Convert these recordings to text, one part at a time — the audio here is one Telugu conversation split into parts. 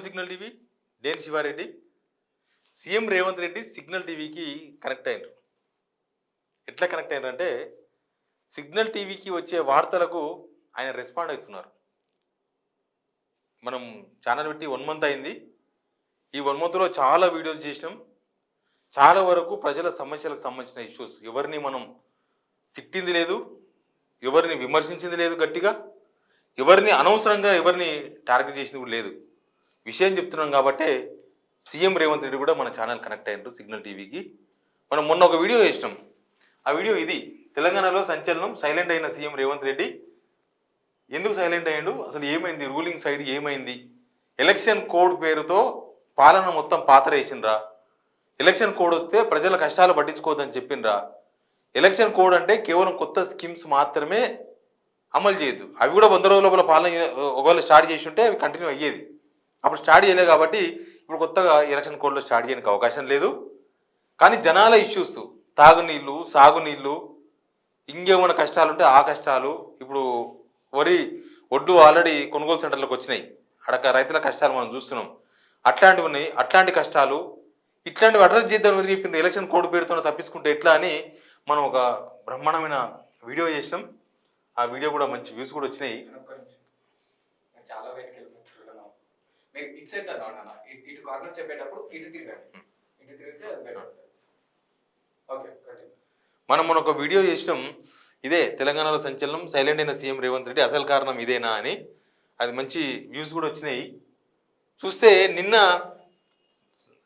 Signal TV. నేను శివారెడ్డి. సీఎం రేవంత్ రెడ్డి సిగ్నల్ టీవీకి కనెక్ట్ అయ్యారు. ఎట్లా కనెక్ట్ అయ్యారంటే సిగ్నల్ టీవీకి వచ్చే వార్తలకు ఆయన రెస్పాండ్ అవుతున్నారు. మనం ఛానల్ పెట్టి 1 మంత్ అయింది. ఈ 1 మంత్లో చాలా వీడియోస్ చేసినాం. చాలా వరకు ప్రజల సమస్యలకు సంబంధించిన ఇష్యూస్, ఎవరిని మనం తిట్టింది లేదు, ఎవరిని విమర్శించింది లేదు, గట్టిగా ఎవరిని అనవసరంగా ఎవరిని టార్గెట్ చేసింది కూడా లేదు. విషయం చెప్తున్నాం కాబట్టి సీఎం రేవంత్ రెడ్డి కూడా మన ఛానల్ కనెక్ట్ అయ్యారు సిగ్నల్ టీవీకి. మనం మొన్న ఒక వీడియో చేసినాం. ఆ వీడియో ఇది. తెలంగాణలో సంచలనం, సైలెంట్ అయిన సీఎం రేవంత్ రెడ్డి. ఎందుకు సైలెంట్ అయ్యాడు, అసలు ఏమైంది, రూలింగ్ సైడ్ ఏమైంది, ఎలక్షన్ కోడ్ పేరుతో పాలన మొత్తం పాతరేసిండ్రా, ఎలక్షన్ కోడ్ వస్తే ప్రజల కష్టాలు పట్టించుకోవద్దని చెప్పిండ్రా, ఎలక్షన్ కోడ్ అంటే కేవలం కొత్త స్కీమ్స్ మాత్రమే అమలు చేయొద్దు, అవి కూడా 100 రోజుల లోపల పాలన ఒకవేళ స్టార్ట్ చేసి ఉంటే అవి కంటిన్యూ అయ్యేది. అప్పుడు స్టార్ట్ చేయలేదు కాబట్టి ఇప్పుడు కొత్తగా ఎలక్షన్ కోడ్లో స్టార్ట్ చేయడానికి అవకాశం లేదు. కానీ జనాల ఇష్యూస్, తాగునీళ్ళు, సాగునీళ్ళు, ఇంకేమైనా కష్టాలు ఉంటే ఆ కష్టాలు, ఇప్పుడు ఒడ్డు ఆల్రెడీ కొనుగోలు సెంటర్లకు వచ్చినాయి, అక్కడ రైతుల కష్టాలు మనం చూస్తున్నాం, అట్లాంటివి ఉన్నాయి. అట్లాంటి కష్టాలు ఇట్లాంటివి అడ్రస్ చేద్దామని చెప్పింది. ఎలక్షన్ కోడ్ పేరుతో తప్పించుకుంటే ఎట్లా అని మనం ఒక బ్రహ్మాండమైన వీడియో చేసినాం. ఆ వీడియో కూడా మంచి వ్యూస్ కూడా వచ్చినాయి. చాలా బయటకు వెళ్ళిపోతున్నాను. మీరు ఇటు సైడ్ అన్నా, ఇటు కార్నర్ చెప్పేటప్పుడు ఇటు తిరగండి, ఇటు తిరిగితే అది బెటర్. ఓకే, మనం ఒక వీడియో చేసినాం. ఇదే తెలంగాణలో సంచలనం, సైలెంట్ అయిన సీఎం రేవంత్ రెడ్డి, అసలు కారణం ఇదేనా అని. అది మంచి వ్యూస్ కూడా వచ్చినాయి. చూస్తే నిన్న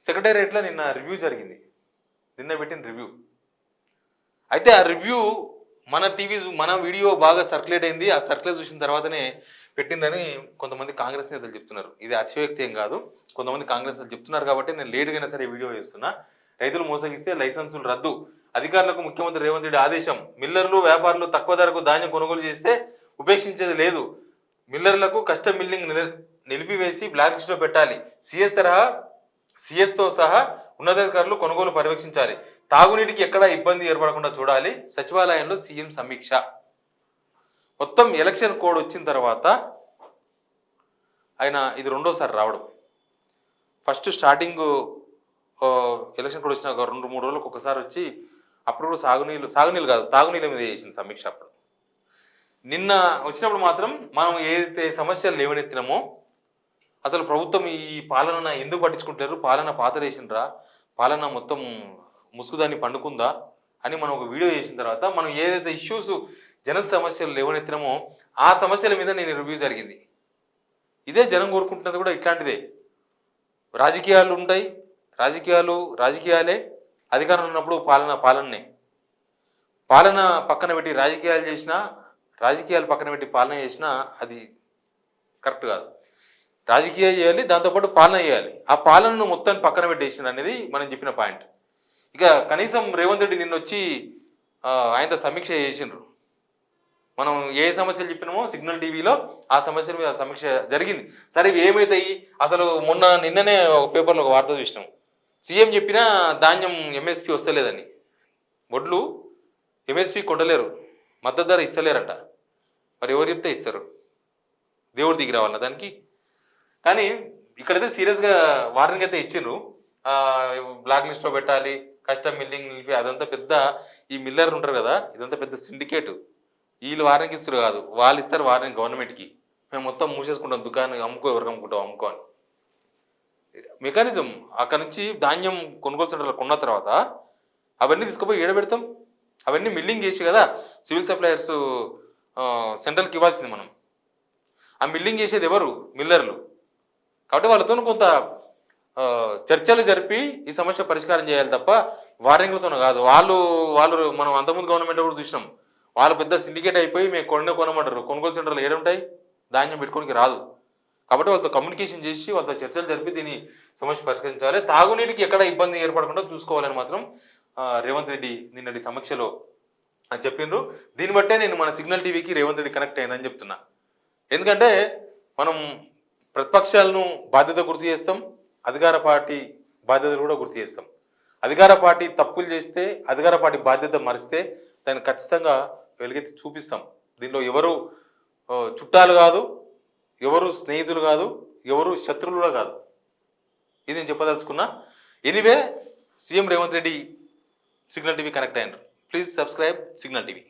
సెక్రటేరియట్లో నిన్న రివ్యూ జరిగింది. నిన్న పెట్టిన రివ్యూ. అయితే ఆ రివ్యూ మన వీడియో బాగా సర్క్యులేట్ అయింది. ఆ సర్క్యులేట్ చూసిన తర్వాతనే పెట్టిందని కొంతమంది కాంగ్రెస్ నేతలు చెప్తున్నారు. ఇది అతిశయోక్తి ఏం కాదు, కొంతమంది కాంగ్రెస్ నేతలు చెప్తున్నారు కాబట్టి నేను లేటుగా అయినా సరే వీడియో చేస్తున్నా. రైతులు మోసగిస్తే లైసెన్సులు రద్దు, అధికారులకు ముఖ్యమంత్రి రేవంత్ రెడ్డి ఆదేశం, మిల్లర్లు వ్యాపారులు తక్కువ ధరకు ధాన్యం కొనుగోలు చేస్తే ఉపేక్షించేది లేదు, మిల్లర్లకు కస్టమ్ మిల్లింగ్ నిలిపివేసి బ్లాక్ లిస్ట్లో పెట్టాలి, సిఎస్తో సహా ఉన్నతాధికారులు కొనుగోలు పర్యవేక్షించాలి, తాగునీటికి ఎక్కడా ఇబ్బంది ఏర్పడకుండా చూడాలి, సచివాలయంలో సీఎం సమీక్ష. మొత్తం ఎలక్షన్ కోడ్ వచ్చిన తర్వాత ఆయన ఇది 2వ సారి రావడం. ఫస్ట్ స్టార్టింగ్ ఎలక్షన్ కోడ్ వచ్చిన 2-3 రోజులకు ఒకసారి వచ్చి అప్పుడు కూడా సాగునీళ్ళు కాదు తాగునీళ్ళ మీద చేసిన సమీక్ష. అప్పుడు నిన్న వచ్చినప్పుడు మాత్రం మనం ఏదైతే సమస్యలు లేవనెత్తినామో, అసలు ప్రభుత్వం ఈ పాలన ఎందుకు పట్టించుకుంటారు, పాలన పాతరేసిండ్రా, పాలన మొత్తం ముసుగుదాన్ని పండుకుందా అని మనం ఒక వీడియో చేసిన తర్వాత మనం ఏదైతే ఇష్యూస్ జన సమస్యలు లేవనెత్తినామో ఆ సమస్యల మీద నేను రివ్యూ జరిగింది. ఇదే జనం కోరుకుంటున్నది కూడా ఇట్లాంటిదే. రాజకీయాలు ఉంటాయి, రాజకీయాలే, అధికారంలో ఉన్నప్పుడు పాలనే. పాలన పక్కన పెట్టి రాజకీయాలు పక్కన పెట్టి పాలన చేసినా అది కరెక్ట్ కాదు. రాజకీయాలు చేయాలి, దాంతోపాటు పాలన చేయాలి. ఆ పాలనను మొత్తాన్ని పక్కన పెట్టేసిన అనేది మనం చెప్పిన పాయింట్. ఇక కనీసం రేవంత్ రెడ్డి నిన్న వచ్చి ఆయనతో సమీక్ష చేసిండ్రు. మనం ఏ సమస్యలు చెప్పినామో సిగ్నల్ టీవీలో ఆ సమస్యల మీద సమీక్ష జరిగింది. సరే ఏమవుతాయి అసలు, నిన్ననే ఒక పేపర్లో ఒక వార్త చూసినాం. సీఎం చెప్పినా ధాన్యం ఎంఎస్పీ వస్తలేదని, వడ్లు ఎంఎస్పీ కొంటలేరు, మద్దతు ధర ఇస్తలేరట. మరి ఎవరు చెప్తే ఇస్తారు, దేవుడు దిగి రావాలన్న దానికి. కానీ ఇక్కడైతే సీరియస్గా వార్నింగ్ అయితే ఇచ్చిండ్రు. బ్లాక్ లిస్ట్లో పెట్టాలి, కస్టమ్ మిల్లింగ్ నిలిపి, అదంతా పెద్ద, ఈ మిల్లర్ ఉంటారు కదా, ఇదంతా పెద్ద సిండికేట్. వీళ్ళు వార్నింగ్ ఇస్తారు కాదు, వాళ్ళు ఇస్తారు వార్నింగ్ గవర్నమెంట్కి. మేము మొత్తం మూసేసుకుంటాం, దుకాణం ఎవరికి అమ్ముకో అని మెకానిజం. అక్కడ నుంచి ధాన్యం కొనుగోలు సెంటర్లో కొన్న తర్వాత అవన్నీ తీసుకుపోయి ఏడబెడతాం. అవన్నీ మిల్లింగ్ చేసి కదా సివిల్ సప్లయర్స్ సెంట్రల్కి ఇవ్వాల్సింది మనం. ఆ మిల్లింగ్ చేసేది ఎవరు, మిల్లర్లు. కాబట్టి వాళ్ళతో కొంత చర్చలు జరిపి ఈ సమస్య పరిష్కారం చేయాలి తప్ప వార్నింగ్లతో కాదు. వాళ్ళు మనం అంతకుముందు గవర్నమెంట్ కూడా చూసినాం, వాళ్ళు పెద్ద సిండికేట్ అయిపోయి మేము కొనమంటారు. కొనుగోలు సెంటర్లు ఏడుంటాయి, ధాన్యం పెట్టుకోనికి రాదు. కాబట్టి వాళ్ళతో కమ్యూనికేషన్ చేసి వాళ్ళతో చర్చలు జరిపి దీన్ని సమస్య పరిష్కరించాలి, తాగునీటికి ఎక్కడ ఇబ్బంది ఏర్పడకుండా చూసుకోవాలని మాత్రం రేవంత్ రెడ్డి నిన్నటి సమీక్షలో చెప్పిండ్రు. దీన్ని బట్టే నేను మన సిగ్నల్ టీవీకి రేవంత్ రెడ్డి కనెక్ట్ అయ్యానని చెప్తున్నా. ఎందుకంటే మనం ప్రతిపక్షాలను బాధ్యత గుర్తు చేస్తాం, అధికార పార్టీ బాధ్యతలు కూడా గుర్తు చేస్తాం. అధికార పార్టీ తప్పులు చేస్తే, అధికార పార్టీ బాధ్యత మరిస్తే దాన్ని ఖచ్చితంగా వెలుగెత్తి చూపిస్తాం. దీనిలో ఎవరు చుట్టాలు కాదు, ఎవరు స్నేహితులు కాదు, ఎవరు శత్రువులు కాదు. ఇది నేను చెప్పదలుచుకున్నా. Anyway CM Revanth Reddy Signal TV connect అయ్యారు. Please subscribe Signal TV.